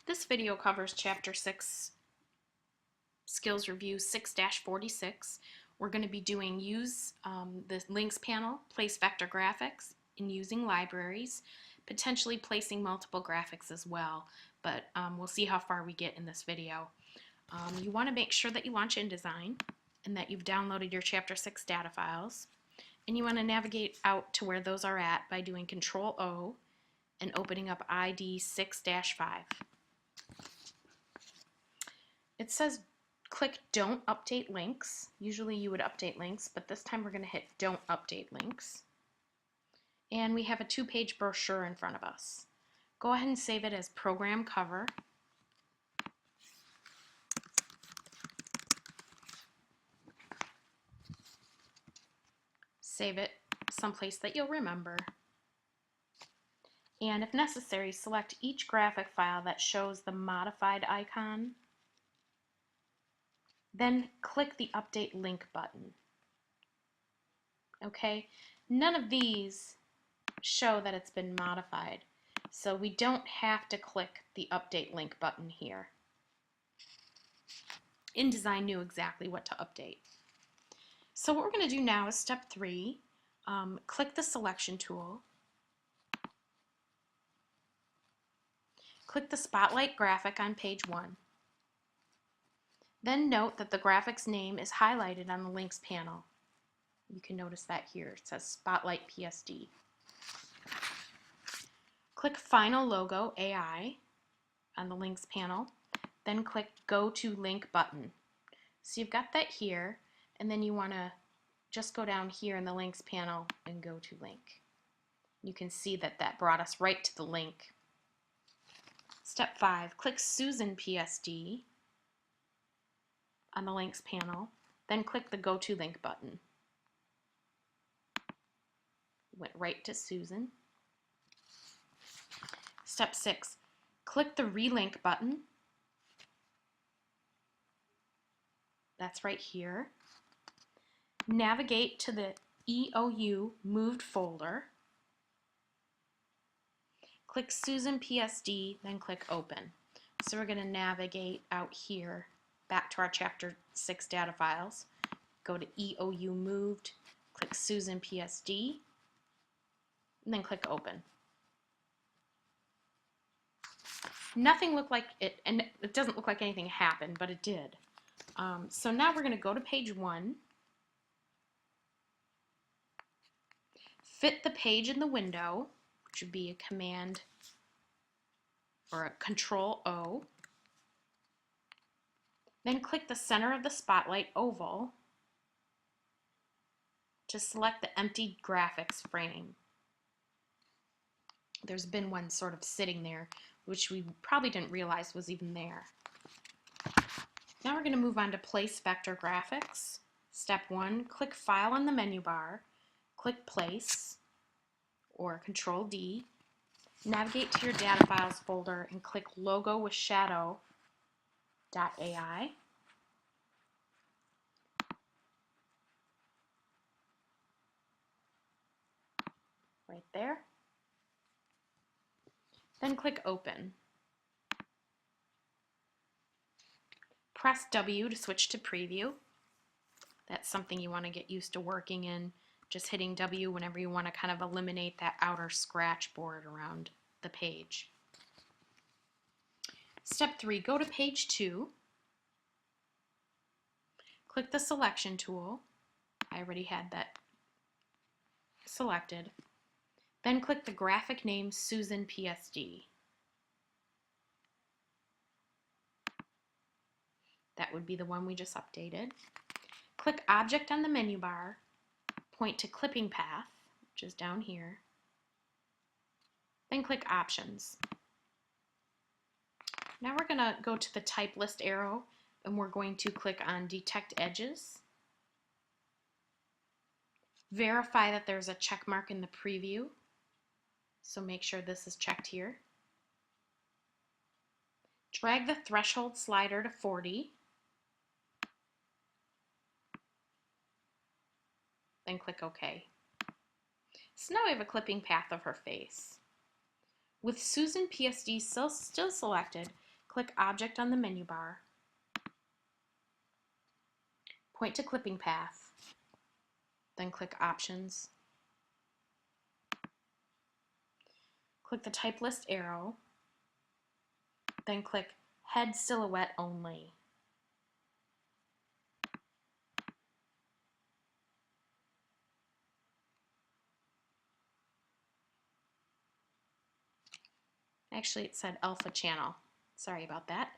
This video covers Chapter 6, Skills Review 6-46. We're going to be doing use the links panel, place vector graphics, and using libraries, potentially placing multiple graphics as well, but we'll see how far we get in this video. You want to make sure that you launch InDesign and that you've downloaded your Chapter 6 data files, and you want to navigate out to where those are at by doing Control-O and opening up ID 6-5. It says click Don't Update Links. Usually you would update links, but this time we're going to hit Don't Update Links. And we have a 2-page brochure in front of us. Go ahead and save it as Program Cover. Save it someplace that you'll remember. And if necessary, select each graphic file that shows the modified icon. Then click the Update Link button. Okay, none of these show that it's been modified, so we don't have to click the Update Link button here. InDesign knew exactly what to update. So what we're going to do now is step 3. Click the Selection tool. Click the Spotlight graphic on page 1. Then note that the graphic's name is highlighted on the links panel. You can notice that here. It says Spotlight PSD. Click Final Logo AI on the links panel. Then click Go to Link button. So you've got that here, and then you want to just go down here in the links panel and go to link. You can see that that brought us right to the link. Step 5, click Susan PSD on the links panel, then click the Go to Link button. Went right to Susan. Step 6, click the Relink button. That's right here. Navigate to the EOU moved folder. Click Susan PSD, then click Open. So we're going to navigate out here back to our Chapter 6 data files. Go to EOU moved, click Susan PSD, and then click Open. Nothing looked like it, and it doesn't look like anything happened, but it did. So now we're going to go to page 1. Fit the page in the window, which would be a Command or a Control-O. Then click the center of the spotlight oval to select the empty graphics frame. There's been one sort of sitting there, which we probably didn't realize was even there. Now we're going to move on to Place Vector Graphics. Step 1, click File in the menu bar, click Place, or Control-D. Navigate to your data files folder and click Logo with Shadow .ai. Right there. Then click Open. Press W to switch to Preview. That's something you want to get used to working in. Just hitting W whenever you want to kind of eliminate that outer scratch board around the page. Step 3, go to page 2. Click the Selection tool. I already had that selected. Then click the graphic name Susan PSD. That would be the one we just updated. Click Object on the menu bar. Point to Clipping Path, which is down here. Then click Options. Now we're going to go to the Type List arrow, and we're going to click on Detect Edges. Verify that there's a check mark in the preview, so make sure this is checked here. Drag the threshold slider to 40. Then click OK. So now we have a clipping path of her face. With Susan PSD still selected, click Object on the menu bar, point to clipping path, then click Options. Click the type list arrow, then click Head Silhouette Only. Actually, it said Alpha Channel. Sorry about that.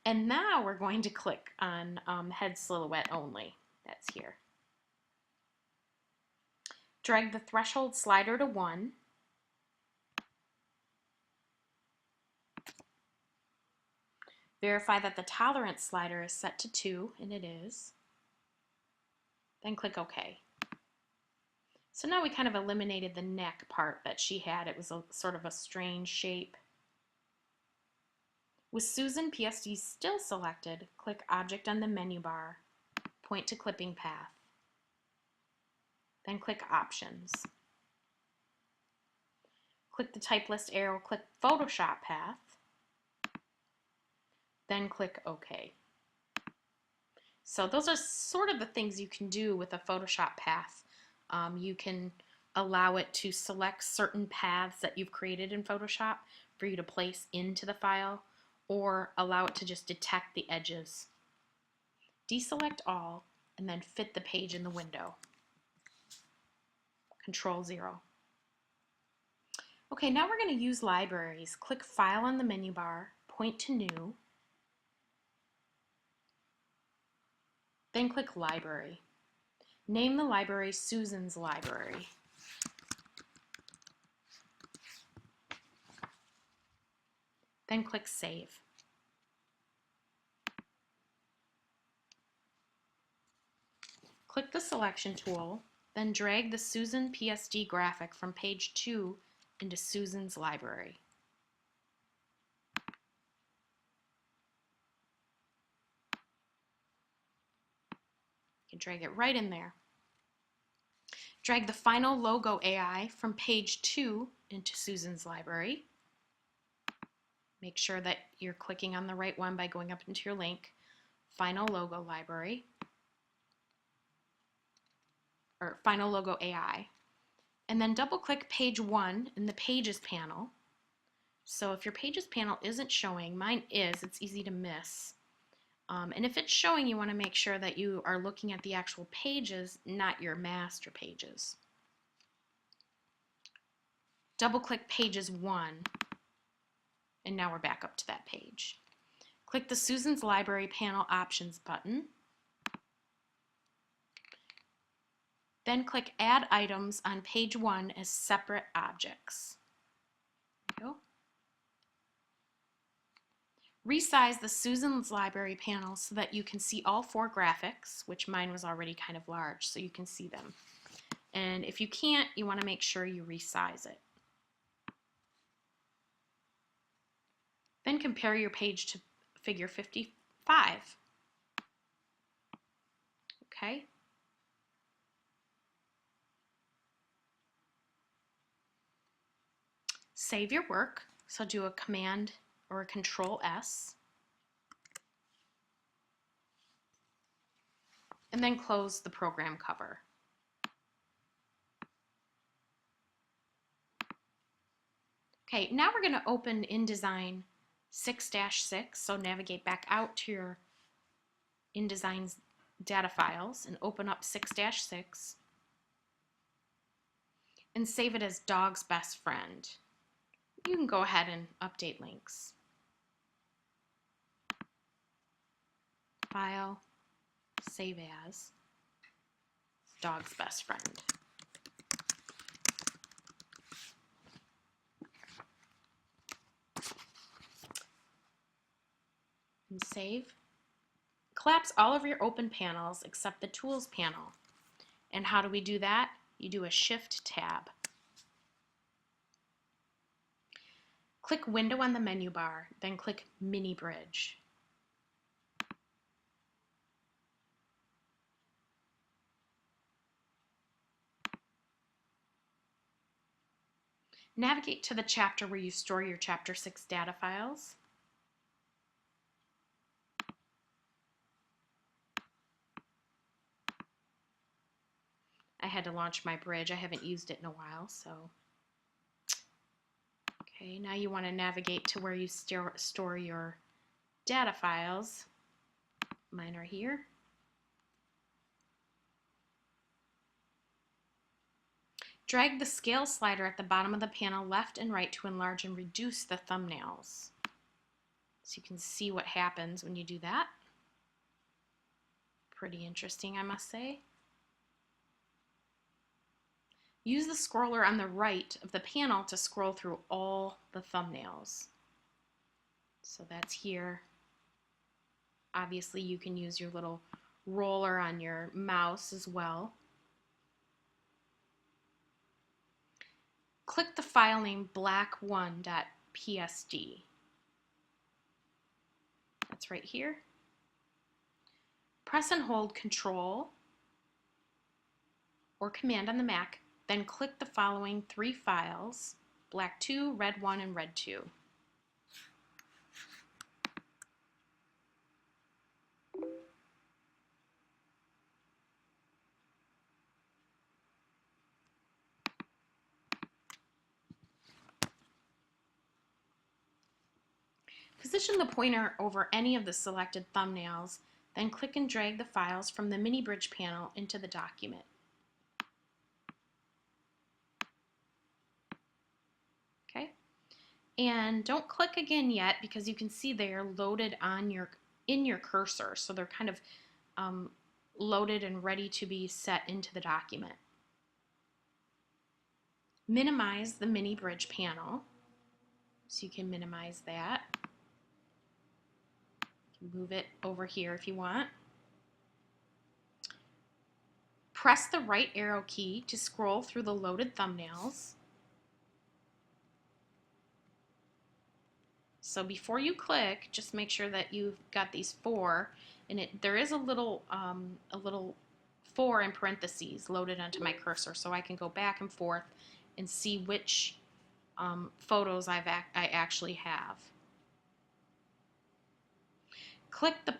And now we're going to click on Head Silhouette Only. That's here. Drag the threshold slider to 1. Verify that the tolerance slider is set to 2, and it is. Then click OK. So now we kind of eliminated the neck part that she had. It was a sort of a strange shape. With Susan PSD still selected, click Object on the menu bar, point to clipping path, then click Options. Click the type list arrow, click Photoshop path, then click OK. So those are sort of the things you can do with a Photoshop path. You can allow it to select certain paths that you've created in Photoshop for you to place into the file, or allow it to just detect the edges. Deselect all and then fit the page in the window. Control 0. Okay, now we're going to use libraries. Click File on the menu bar, point to New, then click Library. Name the library Susan's Library. Then click Save. Click the selection tool, then drag the Susan PSD graphic from page 2 into Susan's library. You can drag it right in there. Drag the final logo AI from page 2 into Susan's library. Make sure that you're clicking on the right one by going up into your link. Final logo library, or final logo AI. And then double click page 1 in the Pages panel. So if your Pages panel isn't showing, mine is, it's easy to miss. And if it's showing, you want to make sure that you are looking at the actual pages, not your master pages. Double click Pages 1, and now we're back up to that page. Click the Susan's Library Panel Options button. Then click Add Items on page 1 as separate objects. There you go. Resize the Susan's Library panel so that you can see all 4 graphics, which mine was already kind of large, so you can see them. And if you can't, you want to make sure you resize it. Then compare your page to figure 55. Okay. Save your work, so do a Command or a Control S. And then close the program cover. Okay, now we're going to open InDesign 6-6, so navigate back out to your InDesign's data files and open up 6-6 and save it as Dog's Best Friend. You can go ahead and update links. File, save as, Dog's Best Friend. And save. Collapse all of your open panels except the Tools panel. And how do we do that? You do a Shift tab. Click Window on the menu bar, then click Mini Bridge. Navigate to the chapter where you store your Chapter 6 data files. had to launch my bridge. I haven't used it in a while, so. Okay, now you want to navigate to where you store your data files. Mine are here. Drag the scale slider at the bottom of the panel left and right to enlarge and reduce the thumbnails. So you can see what happens when you do that. Pretty interesting, I must say. Use the scroller on the right of the panel to scroll through all the thumbnails. So that's here. Obviously, you can use your little roller on your mouse as well. Click the file name black1.psd. That's right here. Press and hold Control or Command on the Mac, then click the following 3 files, black2, red1, and red2. Position the pointer over any of the selected thumbnails, then click and drag the files from the mini bridge panel into the document. Okay, and don't click again yet because you can see they are loaded on in your cursor, so they're kind of loaded and ready to be set into the document. Minimize the mini bridge panel, so you can minimize that. Move it over here if you want. Press the right arrow key to scroll through the loaded thumbnails. So before you click, just make sure that you've got these 4, and there is a little 4 in parentheses loaded onto my cursor, so I can go back and forth and see which photos I actually have. Click the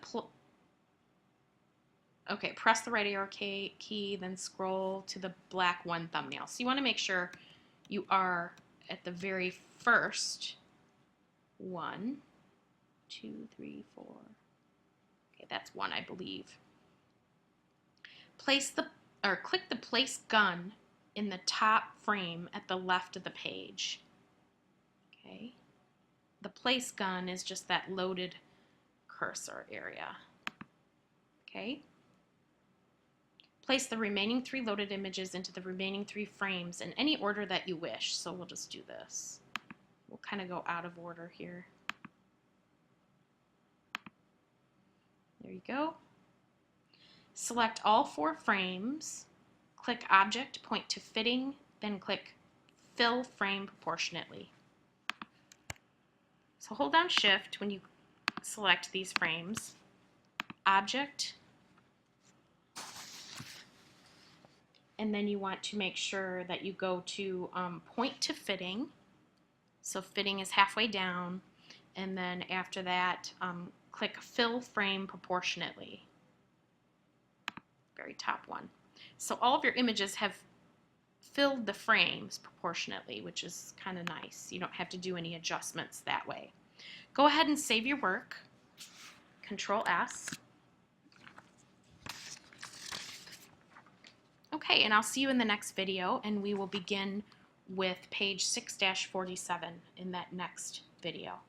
press the right arrow key, then scroll to the black 1 thumbnail. So you want to make sure you are at the very first 1, 2, 3, 4. Okay, that's 1, I believe. Click the place gun in the top frame at the left of the page. Okay. The place gun is just that loaded cursor area. Okay. Place the remaining 3 loaded images into the remaining 3 frames in any order that you wish. So we'll just do this. We'll kind of go out of order here. There you go. Select all 4 frames. Click Object, point to Fitting, then click Fill Frame Proportionately. So hold down Shift when you select these frames. Object, and then you want to make sure that you go to Point to Fitting. So fitting is halfway down, and then after that click Fill Frame Proportionately. Very top one. So all of your images have filled the frames proportionately, which is kind of nice. You don't have to do any adjustments that way. Go ahead and save your work. Control S. Okay, and I'll see you in the next video, and we will begin with page 6-47 in that next video.